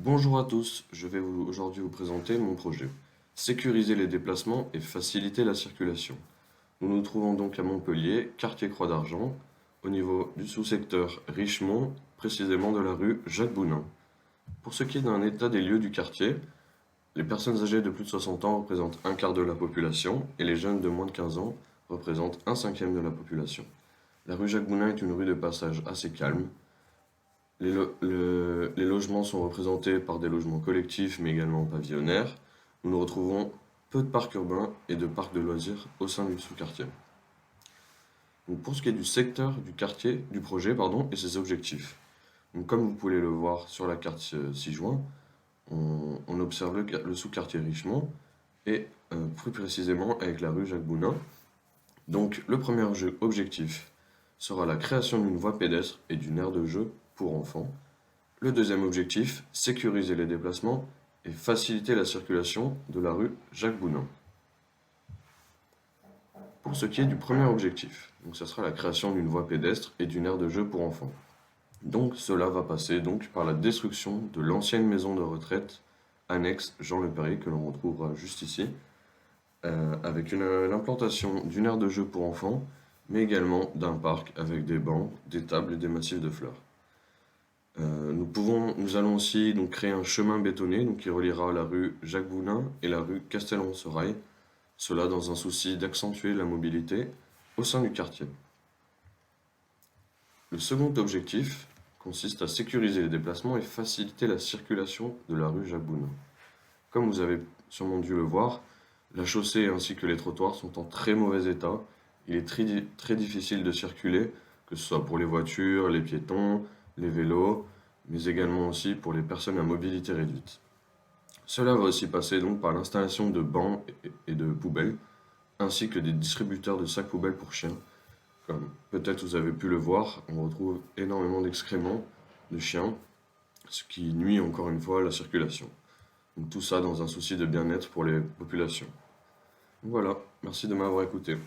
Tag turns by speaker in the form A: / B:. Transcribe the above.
A: Bonjour à tous, je vais aujourd'hui vous présenter mon projet. Sécuriser les déplacements et faciliter la circulation. Nous nous trouvons donc à Montpellier, quartier Croix d'Argent, au niveau du sous-secteur Richemont, précisément de la rue Jacques Bounin. Pour ce qui est d'un état des lieux du quartier, les personnes âgées de plus de 60 ans représentent un quart de la population et les jeunes de moins de 15 ans représentent un cinquième de la population. La rue Jacques Bounin est une rue de passage assez calme. Les logements sont représentés par des logements collectifs mais également pavillonnaires. Nous retrouvons peu de parcs urbains et de parcs de loisirs au sein du sous-quartier. Donc pour ce qui est du secteur du quartier, du projet et ses objectifs. Donc comme vous pouvez le voir sur la carte ci-joint, on observe le sous-quartier Richemont et plus précisément avec la rue Jacques Bounin. Donc le premier objectif sera la création d'une voie pédestre et d'une aire de jeu pour enfants. Le deuxième objectif, sécuriser les déplacements et faciliter la circulation de la rue Jacques Bounin. Pour ce qui est du premier objectif, donc ça sera la création d'une voie pédestre et d'une aire de jeu pour enfants. Donc cela va passer par la destruction de l'ancienne maison de retraite annexe Jean Le Perrier que l'on retrouvera juste ici, avec l'implantation d'une aire de jeu pour enfants, mais également d'un parc avec des bancs, des tables et des massifs de fleurs. Nous allons aussi créer un chemin bétonné qui reliera la rue Jacques Bounin et la rue Castelron-Serail, cela dans un souci d'accentuer la mobilité au sein du quartier. Le second objectif consiste à sécuriser les déplacements et faciliter la circulation de la rue Jacques Bounin. Comme vous avez sûrement dû le voir, la chaussée ainsi que les trottoirs sont en très mauvais état. Il est très difficile de circuler, que ce soit pour les voitures, les piétons, les vélos, mais également aussi pour les personnes à mobilité réduite. Cela va aussi passer par l'installation de bancs et de poubelles, ainsi que des distributeurs de sacs poubelles pour chiens. Comme peut-être vous avez pu le voir, on retrouve énormément d'excréments de chiens, ce qui nuit encore une fois à la circulation. Donc tout ça dans un souci de bien-être pour les populations. Voilà, merci de m'avoir écouté.